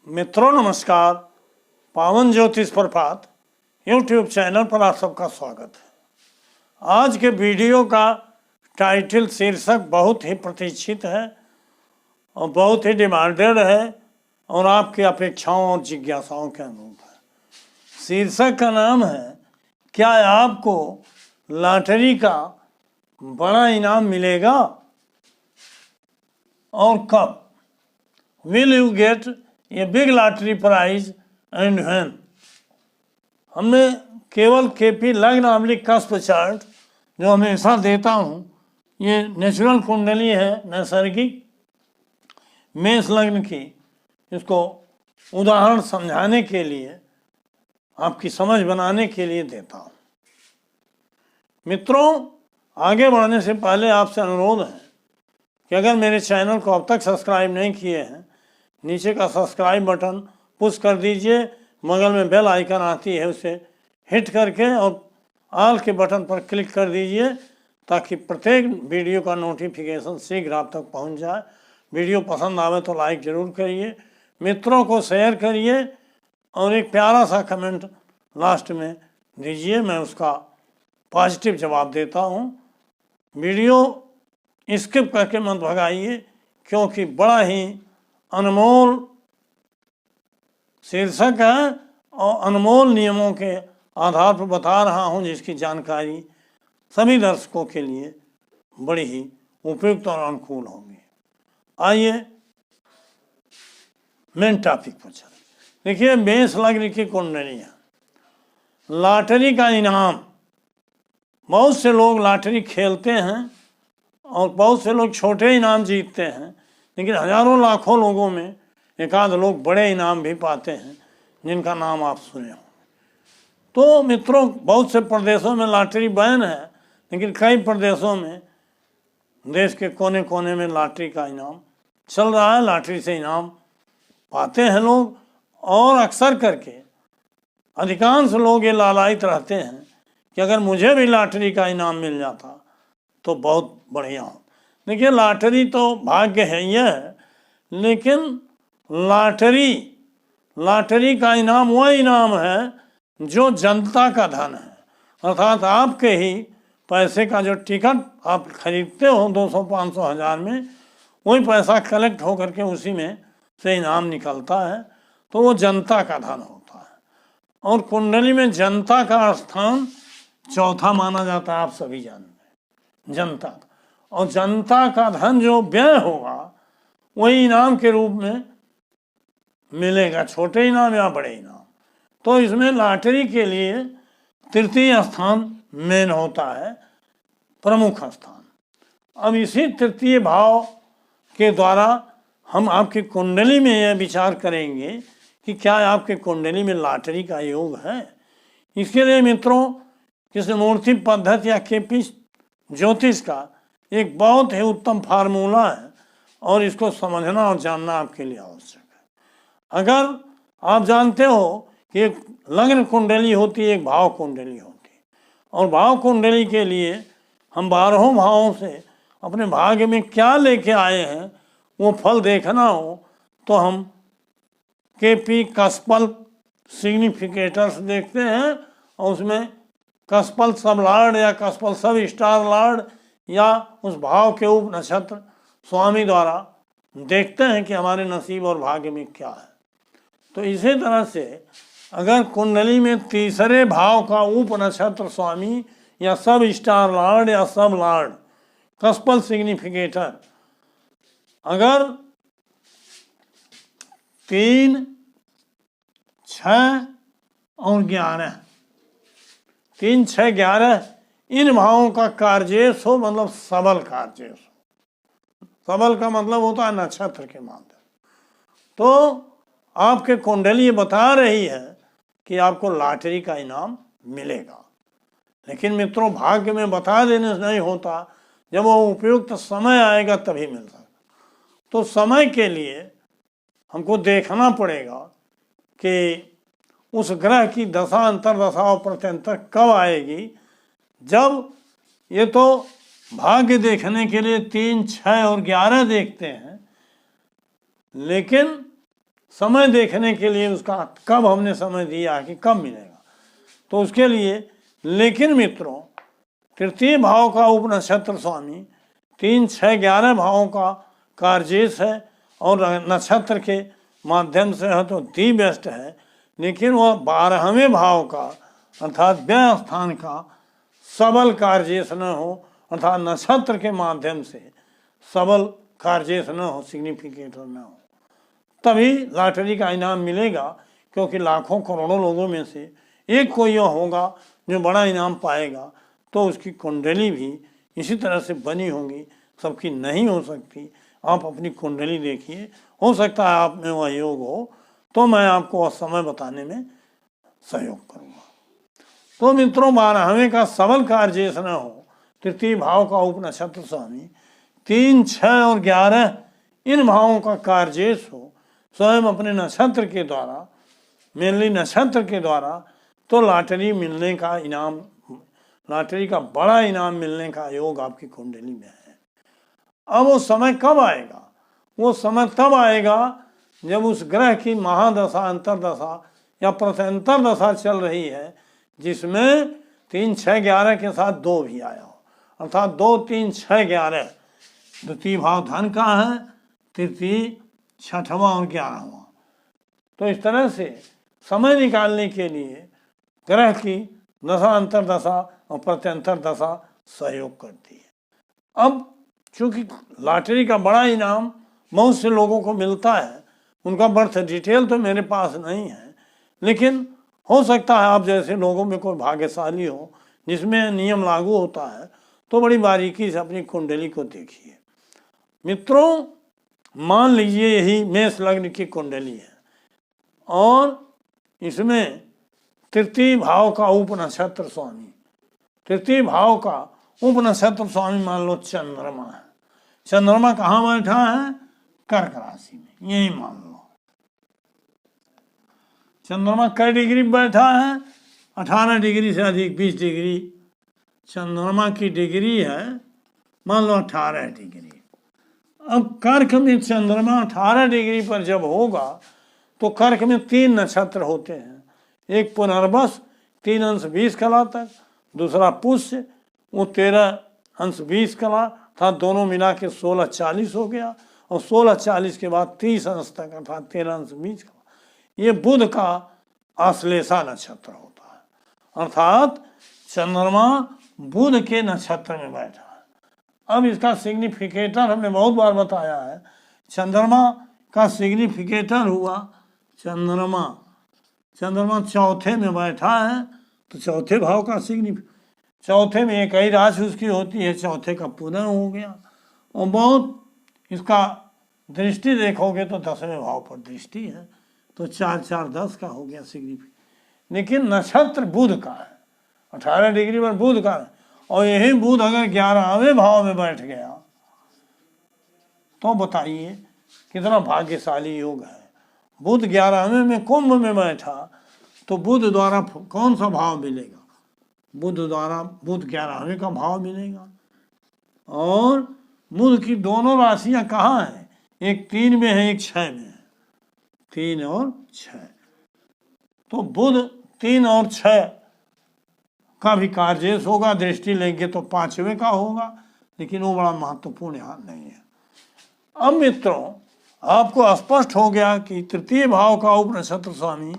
मित्रों नमस्कार। पावन ज्योतिष प्रभात यूट्यूब चैनल पर आप सबका स्वागत है। आज के वीडियो का टाइटल शीर्षक बहुत ही प्रतीक्षित है और बहुत ही डिमांडेड है और आपकी अपेक्षाओं और जिज्ञासाओं के अनुरूप है। शीर्षक का नाम है, क्या आपको लॉटरी का बड़ा इनाम मिलेगा और कब? Will you get a big lottery prize and when? हमने केवल केपी लग्न अम्लिक कस्प चार्ट जो हमेशा देता हूँ, ये नेचुरल कुंडली है, नैसर्गिक मेष लग्न की। इसको उदाहरण समझाने के लिए, आपकी समझ बनाने के लिए देता हूँ। मित्रों, आगे बढ़ने से पहले आपसे अनुरोध है कि अगर मेरे चैनल को अब तक सब्सक्राइब नहीं किए हैं, नीचे का सब्सक्राइब बटन पुश कर दीजिए। बगल में बेल आइकन आती है, उसे हिट करके और ऑल के बटन पर क्लिक कर दीजिए ताकि प्रत्येक वीडियो का नोटिफिकेशन शीघ्र आप तक पहुंच जाए। वीडियो पसंद आवे तो लाइक ज़रूर करिए, मित्रों को शेयर करिए और एक प्यारा सा कमेंट लास्ट में दीजिए, मैं उसका पॉजिटिव जवाब देता हूं। वीडियो स्किप करके मत भगाइए, क्योंकि बड़ा ही अनमोल शीर्षक है और अनमोल नियमों के आधार पर बता रहा हूं, जिसकी जानकारी सभी दर्शकों के लिए बड़ी ही उपयुक्त और अनुकूल होगी। आइए मेन टॉपिक पर चलें। देखिए, मेष लग्न की कुंडलियां, लॉटरी का इनाम। बहुत से लोग लॉटरी खेलते हैं और बहुत से लोग छोटे इनाम जीतते हैं, लेकिन हजारों लाखों लोगों में एक आध लोग बड़े इनाम भी पाते हैं, जिनका नाम आप सुने होंगे। तो मित्रों, बहुत से प्रदेशों में लॉटरी बैन है, लेकिन कई प्रदेशों में देश के कोने कोने में लॉटरी का इनाम चल रहा है। लॉटरी से इनाम पाते हैं लोग, और अक्सर करके अधिकांश लोग ये लालायित रहते हैं कि अगर मुझे भी लॉटरी का इनाम मिल जाता तो बहुत बढ़िया हो। देखिए, लॉटरी तो भाग्य है ही है, लेकिन लॉटरी का इनाम वह इनाम है जो जनता का धन है, अर्थात आपके ही पैसे का जो टिकट आप खरीदते हो 200, 500, 1000 में, वही पैसा कलेक्ट होकर के उसी में से इनाम निकलता है, तो वो जनता का धन होता है। और कुंडली में जनता का स्थान चौथा माना जाता है, आप सभी जानते हैं, जनता का। और जनता का धन जो व्यय होगा वही इनाम के रूप में मिलेगा, छोटे इनाम या बड़े इनाम। तो इसमें लॉटरी के लिए तृतीय स्थान मेन होता है, प्रमुख स्थान। अब इसी तृतीय भाव के द्वारा हम आपकी कुंडली में यह विचार करेंगे कि क्या आपके कुंडली में लॉटरी का योग है। इसके लिए मित्रों, कृष्णमूर्ति पद्धति या केपी ज्योतिष का एक बहुत ही उत्तम फार्मूला है और इसको समझना और जानना आपके लिए आवश्यक है। अगर आप जानते हो कि एक लग्न कुंडली होती है, एक भाव कुंडली होती है, और भाव कुंडली के लिए हम 12 भावों से अपने भाग्य में क्या लेके आए हैं वो फल देखना हो तो हम केपी कस्पल सिग्निफिकेटर्स देखते हैं, और उसमें कस्पल सब लॉर्ड या कस्पल सब स्टार लॉर्ड या उस भाव के उप नक्षत्र स्वामी द्वारा देखते हैं कि हमारे नसीब और भाग्य में क्या है। तो इसी तरह से अगर कुंडली में तीसरे भाव का उप नक्षत्र स्वामी या सब स्टार लॉर्ड या सब लॉर्ड कस्पल सिग्निफिकेटर अगर 3, 6 और 11, 3, 6, 11 इन भावों का कार्येश हो, मतलब सबल कार्येश हो। सबल का मतलब होता है नक्षत्र के माध्यम। तो आपके कुंडली बता रही है कि आपको लॉटरी का इनाम मिलेगा, लेकिन मित्रों, भाग्य में बता देने से नहीं होता, जब वो उपयुक्त समय आएगा तभी मिल सकता। तो समय के लिए हमको देखना पड़ेगा कि उस ग्रह की दशा, अंतर्दशा और प्रत्यंतर कब आएगी। जब ये तो भाग्य देखने के लिए 3, 6 और 11 देखते हैं, लेकिन समय देखने के लिए उसका कब हमने समय दिया कि कब मिलेगा, तो उसके लिए। लेकिन मित्रों, तृतीय भाव का उपनक्षत्र स्वामी 3, 6, 11 भावों का कार्जेश है और नक्षत्र के माध्यम से है तो दी बेस्ट है। लेकिन वह 12वें भाव का अर्थात व्यय स्थान का सबल कार्जेश न हो, अर्थात नक्षत्र के माध्यम से सबल कार्जेश न हो, सिग्निफिकेटर न हो, तभी लॉटरी का इनाम मिलेगा। क्योंकि लाखों करोड़ों लोगों में से एक कोई यह होगा जो बड़ा इनाम पाएगा, तो उसकी कुंडली भी इसी तरह से बनी होगी, सबकी नहीं हो सकती। आप अपनी कुंडली देखिए, हो सकता है आप में वह योग हो, तो मैं आपको वह समय बताने में सहयोग करूँगा। तो मित्रों, 12वें का सबल कार्जेश न हो, तृतीय भाव का उपनक्षत्र स्वामी 3, 6 और 11 इन भावों का कार्जेश हो स्वयं अपने नक्षत्र के द्वारा, मेनली नक्षत्र के द्वारा, तो लॉटरी मिलने का इनाम, लॉटरी का बड़ा इनाम मिलने का योग आपकी कुंडली में है। अब वो समय कब आएगा? वो समय तब आएगा जब उस ग्रह की महादशा, अंतरदशा या प्रत्यंतर दशा चल रही है, जिसमें 3, 6, 11 के साथ 2 भी आया हो, अर्थात 2, 3, 6, 11। द्वितीय भाव धन का है, तृतीय, 6वां और 11वां। तो इस तरह से समय निकालने के लिए ग्रह की दशा, अंतरदशा और प्रत्यंतर दशा सहयोग करती है। अब चूंकि लॉटरी का बड़ा इनाम बहुत से लोगों को मिलता है, उनका बर्थ डिटेल तो मेरे पास नहीं है, लेकिन हो सकता है आप जैसे लोगों में कोई भाग्यशाली हो जिसमें नियम लागू होता है, तो बड़ी बारीकी से अपनी कुंडली को देखिए। मित्रों, मान लीजिए यही मेष लग्न की कुंडली है और इसमें तृतीय भाव का उपनक्षत्र स्वामी, तृतीय भाव का उपनक्षत्र स्वामी मान लो चंद्रमा है। चंद्रमा कहाँ बैठा है? कर्क राशि में, यही मान लो। चंद्रमा कई डिग्री बैठा है? 18 डिग्री से अधिक, 20 डिग्री चंद्रमा की डिग्री है, मान लो 18 डिग्री। अब कर्क में चंद्रमा 18 डिग्री पर जब होगा तो कर्क में 3 नक्षत्र होते हैं, एक पुनर्वस 3 अंश 20 कला तक, दूसरा पुष्य वो 13 अंश 20 कला था, दोनों मिला के 16-40 हो गया, और 16-40 के बाद 30 अंश तक अर्थात 13 अंश 20 कला। ये बुध का आश्लेषा नक्षत्र होता है, अर्थात चंद्रमा बुध के नक्षत्र में बैठा है। अब इसका सिग्निफिकेटर हमने बहुत बार बताया है। चंद्रमा का सिग्निफिकेटर हुआ चंद्रमा, चंद्रमा चौथे में बैठा है तो चौथे भाव का चौथे में एक ही राशि उसकी होती है, चौथे का पुनः हो गया। और बहुत इसका दृष्टि देखोगे तो 10वें भाव पर दृष्टि है, तो 4, 4, 10 का हो गया सिग्निफिकेट। लेकिन नक्षत्र बुध का है, 18 डिग्री पर बुध का है, और यही बुध अगर 11वें भाव में बैठ गया तो बताइए कितना भाग्यशाली योग है। बुध 11वें में कुंभ में बैठा तो बुध द्वारा कौन सा भाव मिलेगा? बुध द्वारा बुध 11वें का भाव मिलेगा। और बुध की दोनों राशियां कहाँ हैं? एक 3 में है, एक 6 में है, 3 और 6। तो बुध 3 और 6 का भी कार्जेश होगा, दृष्टि लेंगे तो 5वें का होगा, लेकिन वो बड़ा महत्वपूर्ण यहाँ नहीं है। अब मित्रों, आपको स्पष्ट हो गया कि तृतीय भाव का उपनक्षत्र स्वामी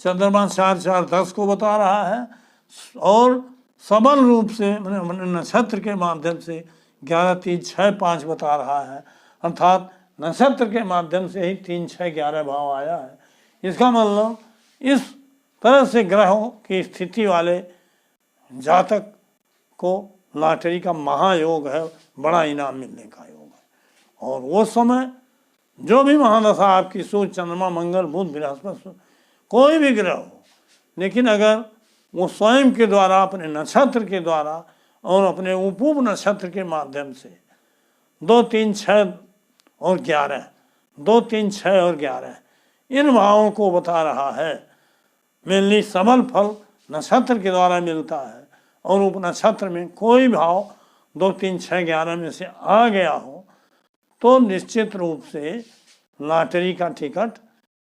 चंद्रमा 4, 4, 10 को बता रहा है, और सबल रूप से नक्षत्र के माध्यम से 11, 3, 6, 5 बता रहा है, अर्थात नक्षत्र के माध्यम से ही 3, 6, 11 भाव आया है। इसका मतलब इस तरह से ग्रहों की स्थिति वाले जातक को लॉटरी का महायोग है, बड़ा इनाम मिलने का योग है। और वो समय जो भी महादशा आपकी सूर्य, चंद्रमा, मंगल, बुध, बृहस्पति, कोई भी ग्रह हो, लेकिन अगर वो स्वयं के द्वारा, अपने नक्षत्र के द्वारा और अपने उप नक्षत्र के माध्यम से 2, 3, 6 और 11, 2, 3, 6 और 11 इन भावों को बता रहा है। मेनली सबल फल नक्षत्र के द्वारा मिलता है, और उप नक्षत्र में कोई भाव 2, 3, 6, 11 में से आ गया हो तो निश्चित रूप से लॉटरी का टिकट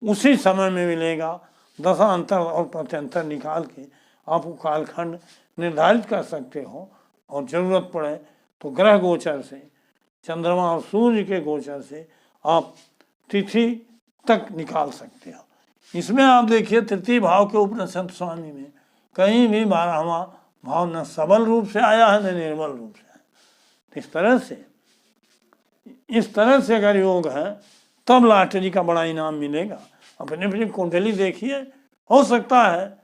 उसी समय में मिलेगा। दशांतर और प्रत्यंतर निकाल के आप वो कालखंड निर्धारित कर सकते हो, और जरूरत पड़े तो ग्रह गोचर से, चंद्रमा और सूर्य के गोचर से आप तिथि तक निकाल सकते हो। इसमें आप देखिए तृतीय भाव के उपनिषद स्वामी में कहीं भी 12वां भाव न सबल रूप से आया है न निर्बल रूप से है। इस तरह से अगर योग है तब लॉटरी का बड़ा इनाम मिलेगा। अपनी अपनी कुंडली देखिए, हो सकता है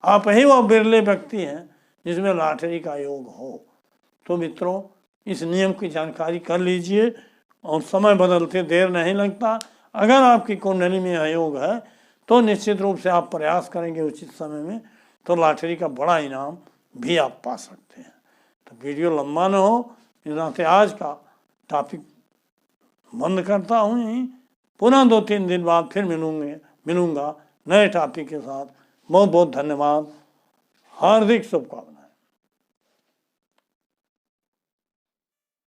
आप ही वो बिरले व्यक्ति हैं जिसमें लॉटरी का योग हो। तो मित्रों, इस नियम की जानकारी कर लीजिए, और समय बदलते देर नहीं लगता। अगर आपकी कुंडली में योग है तो निश्चित रूप से आप प्रयास करेंगे उचित समय में, तो लॉटरी का बड़ा इनाम भी आप पा सकते हैं। तो वीडियो लंबा न हो, इस नाते आज का टॉपिक बंद करता हूँ यहीं। पुनः 2-3 दिन बाद फिर मिलूँगा नए टॉपिक के साथ। बहुत बहुत धन्यवाद, हार्दिक शुभकामनाएं।